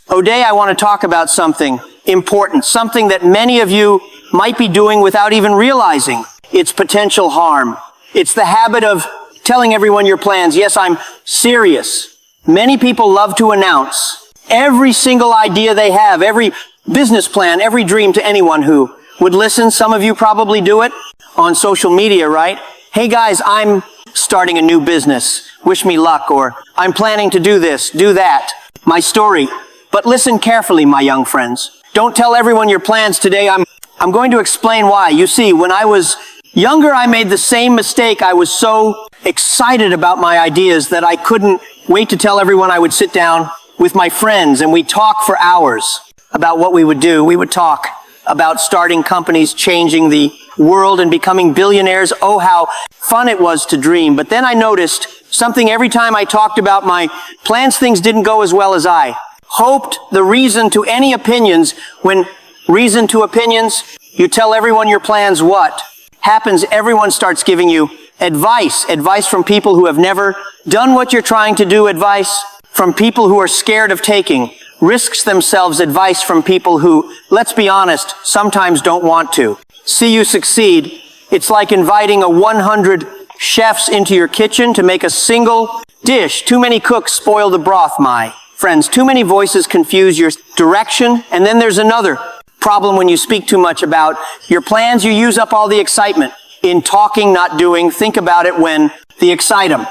Today I want to talk about something important, something that many of you might be doing without even realizing its potential harm. It's the habit of telling everyone your plans. Yes, I'm serious. Many people love to announce every single idea they have, every business plan, every dream to anyone who would listen. Some of you probably do it on social media, right? Hey guys, I'm starting a new business. Wish me luck. Or I'm planning to do this, do that. My story. But listen carefully, my young friends. Don't tell everyone your plans today. I'm going to explain why. You see, when I was younger, I made the same mistake. I was so excited about my ideas that I couldn't wait to tell everyone. I would sit down with my friends and we'd talk for hours about what we would do. We would talk about starting companies, changing the world and becoming billionaires. Oh, how fun it was to dream. But then I noticed something every time I talked about my plans, things didn't go as well as I hoped. The reason to any opinions, when reason to opinions, you tell everyone your plans, what happens? Everyone starts giving you advice from people who have never done what you're trying to do, advice from people who are scared of taking risks themselves, advice from people who, let's be honest, sometimes don't want to see you succeed. It's like inviting 100 chefs into your kitchen to make a single dish. Too many cooks spoil the broth, my friends. Too many voices confuse your direction. And then there's another problem when you speak too much about your plans. You use up all the excitement in talking, not doing. Think about it when the excitement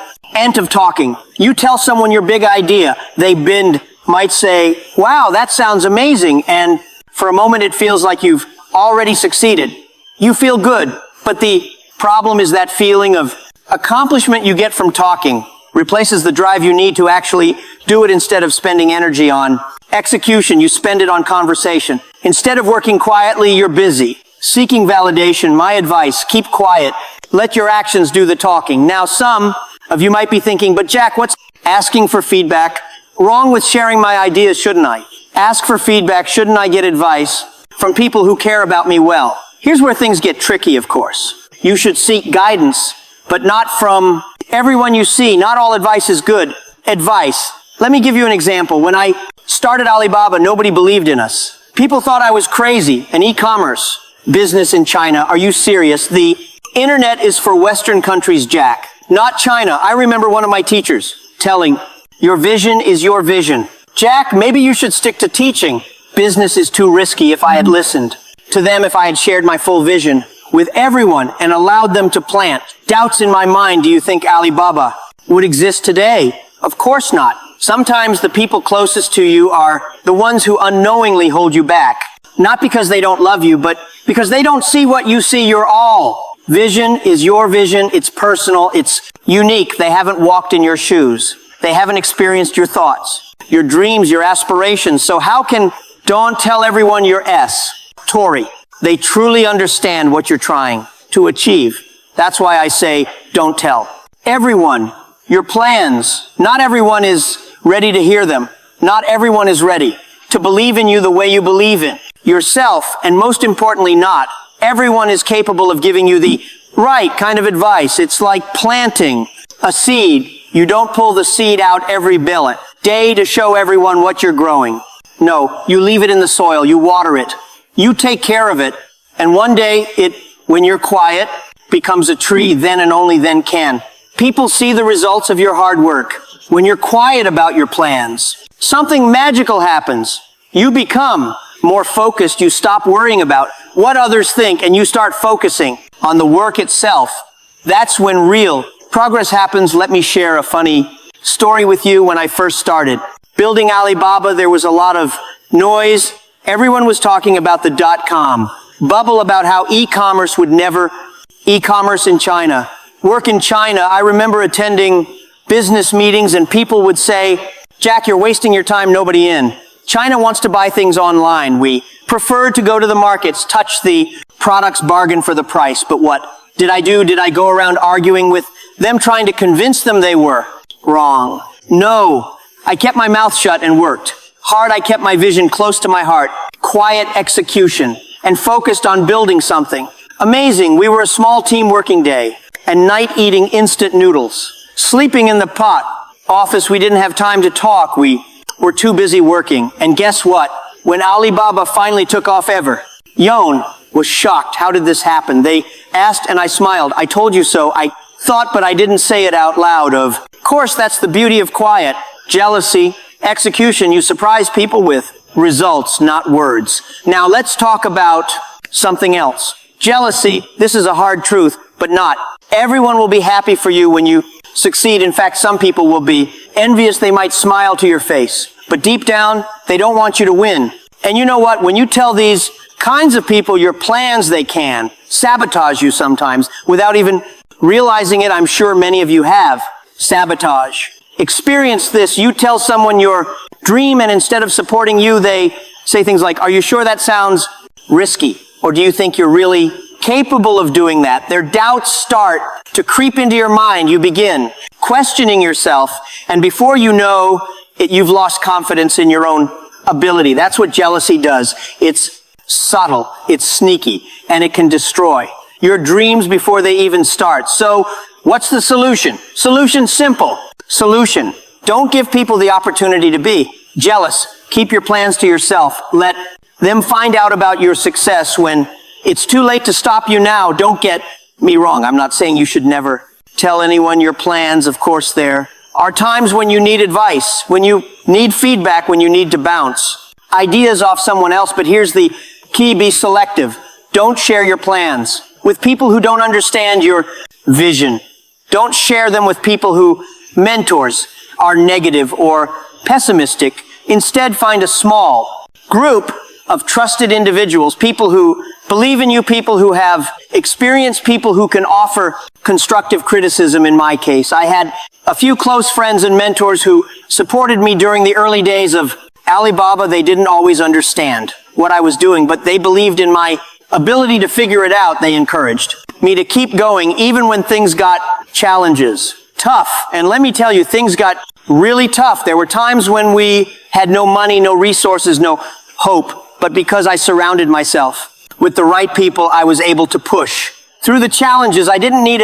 of talking. You tell someone your big idea. They might say, wow, that sounds amazing. And for a moment, it feels like you've already succeeded. You feel good. But the problem is that feeling of accomplishment you get from talking replaces the drive you need to actually do it. Instead of spending energy on execution, you spend it on conversation. Instead of working quietly, you're busy seeking validation. My advice, keep quiet. Let your actions do the talking. Now, some of you might be thinking, but Jack, what's asking for feedback wrong with sharing my ideas? Shouldn't I ask for feedback? Shouldn't I get advice from people who care about me well? Here's where things get tricky, of course. You should seek guidance, but not from everyone you see. Not all advice is good advice. Let me give you an example. When I started Alibaba, nobody believed in us. People thought I was crazy. An e-commerce business in China. Are you serious? The internet is for Western countries, Jack, not China. I remember one of my teachers telling, your vision is your vision. Jack, maybe you should stick to teaching. Business is too risky. If I had listened to them, if I had shared my full vision with everyone and allowed them to plant doubts in my mind, do you think Alibaba would exist today? Of course not. Sometimes the people closest to you are the ones who unknowingly hold you back. Not because they don't love you, but because they don't see what you see. You're all. Vision is your vision. It's personal. It's unique. They haven't walked in your shoes. They haven't experienced your thoughts, your dreams, your aspirations. So don't tell everyone your Tory. They truly understand what you're trying to achieve. That's why I say, don't tell everyone your plans. Not everyone is ready to hear them. Not everyone is ready to believe in you the way you believe in yourself. And most importantly, not everyone is capable of giving you the right kind of advice. It's like planting a seed. You don't pull the seed out every day to show everyone what you're growing. No, you leave it in the soil. You water it. You take care of it. And one day when you're quiet, becomes a tree. Then and only then can people see the results of your hard work. When you're quiet about your plans, something magical happens. You become more focused. You stop worrying about what others think and you start focusing on the work itself. That's when real progress happens. Let me share a funny story with you. When I first started building Alibaba, there was a lot of noise. Everyone was talking about the .com bubble, about how e-commerce in China, work in China. I remember attending business meetings and people would say, Jack, you're wasting your time, nobody in. China wants to buy things online. We prefer to go to the markets, touch the products, bargain for the price. But what did I do? Did I go around arguing with them, trying to convince them they were wrong? No, I kept my mouth shut and worked hard. I kept my vision close to my heart, quiet execution, and focused on building something amazing. We were a small team working day and night eating instant noodles, sleeping in the pot office. We didn't have time to talk. We were too busy working. And guess what? When Alibaba finally took off Yon was shocked. How did this happen? They asked and I smiled. I told you so. I thought, but I didn't say it out loud. Of course, that's the beauty of quiet. Jealousy, execution, you surprise people with results, not words. Now let's talk about something else. Jealousy, this is a hard truth, but not. Everyone will be happy for you when you succeed. In fact, some people will be envious. They might smile to your face, but deep down, they don't want you to win. And you know what? When you tell these kinds of people your plans, they can sabotage you sometimes without even realizing it. I'm sure many of you have. Sabotage. Experience this. You tell someone your dream, and instead of supporting you, they say things like, are you sure that sounds risky? Or do you think you're really capable of doing that? Their doubts start to creep into your mind. You begin questioning yourself, and before you know it, you've lost confidence in your own ability. That's what jealousy does. It's subtle, it's sneaky, and it can destroy your dreams before they even start. So, what's the solution? Solution simple. Solution. Don't give people the opportunity to be jealous. Keep your plans to yourself. Let them find out about your success when it's too late to stop you now. Don't get me wrong. I'm not saying you should never tell anyone your plans. Of course, there are times when you need advice, when you need feedback, when you need to bounce ideas off someone else. But here's the key. Be selective. Don't share your plans with people who don't understand your vision. Don't share them with people who mentors are negative or pessimistic. Instead, find a small group of trusted individuals, people who believe in you, people who have experience, people who can offer constructive criticism. In my case, I had a few close friends and mentors who supported me during the early days of Alibaba. They didn't always understand what I was doing, but they believed in my ability to figure it out. They encouraged me to keep going even when things got challenges. Tough. And let me tell you, things got really tough. There were times when we had no money, no resources, no hope. But because I surrounded myself with the right people, I was able to push through the challenges. I didn't need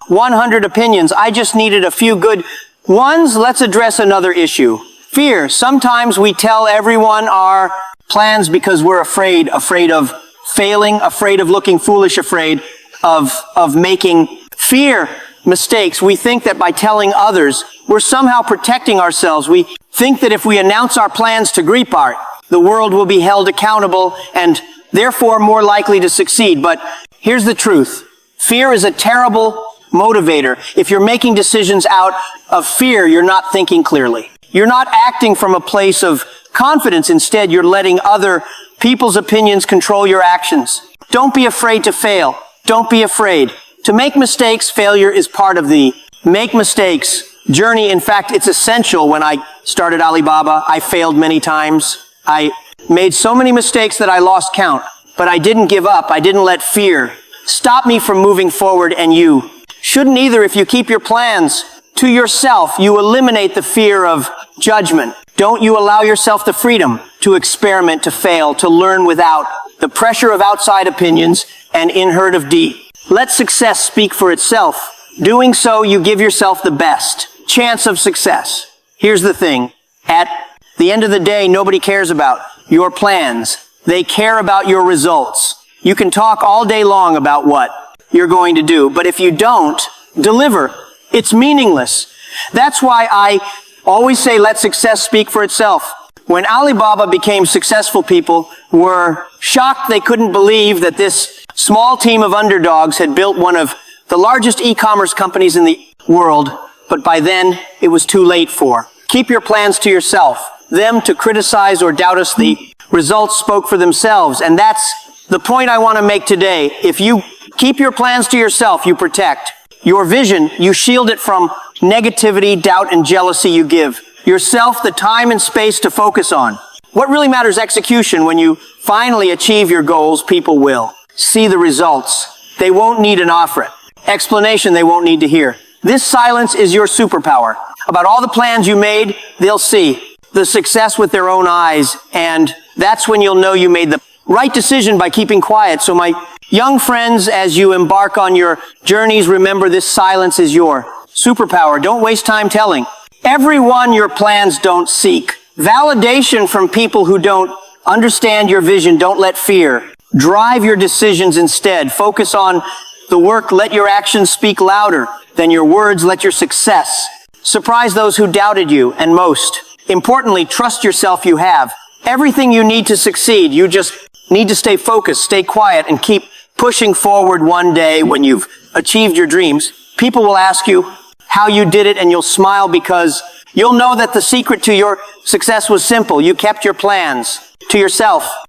100 opinions. I just needed a few good ones. Let's address another issue. Fear. Sometimes we tell everyone our plans because we're afraid of failing, afraid of looking foolish, afraid of making fear mistakes. We think that by telling others, we're somehow protecting ourselves. We think that if we announce our plans to Gripart, the world will be held accountable and therefore more likely to succeed. But here's the truth. Fear is a terrible motivator. If you're making decisions out of fear, you're not thinking clearly. You're not acting from a place of confidence. Instead, you're letting other people's opinions control your actions. Don't be afraid to fail. Don't be afraid to make mistakes. Failure is part of the make mistakes journey. In fact, it's essential. When I started Alibaba, I failed many times. I made so many mistakes that I lost count, but I didn't give up. I didn't let fear stop me from moving forward, and you shouldn't either. If you keep your plans to yourself, you eliminate the fear of judgment. Don't you allow yourself the freedom to experiment, to fail, to learn without the pressure of outside opinions and inhert of deed. Let success speak for itself. Doing so, you give yourself the best chance of success. Here's the thing. At the end of the day, nobody cares about your plans. They care about your results. You can talk all day long about what you're going to do, but if you don't deliver, it's meaningless. That's why I always say, let success speak for itself. When Alibaba became successful, people were shocked. They couldn't believe that this small team of underdogs had built one of the largest e-commerce companies in the world, but by then it was too late for. Keep your plans to yourself. Them to criticize or doubt us, the results spoke for themselves. And that's the point I want to make today. If you keep your plans to yourself, you protect your vision. You shield it from negativity, doubt, and jealousy. You give yourself the time and space to focus on what really matters: execution. When you finally achieve your goals, people will see the results. They won't need an explanation they won't need to hear. This silence is your superpower. About all the plans you made, they'll see the success with their own eyes, and that's when you'll know you made the right decision by keeping quiet. So my young friends, as you embark on your journeys, remember this silence is your superpower. Don't waste time telling everyone your plans. Don't seek Validation from people who don't understand your vision. Don't let fear drive your decisions instead. Focus on the work. Let your actions speak louder than your words. Let your success surprise those who doubted you. And most importantly, trust yourself. You have everything you need to succeed. You just need to stay focused, stay quiet, and keep pushing forward. One day when you've achieved your dreams, people will ask you how you did it, and you'll smile because you'll know that the secret to your success was simple. You kept your plans to yourself.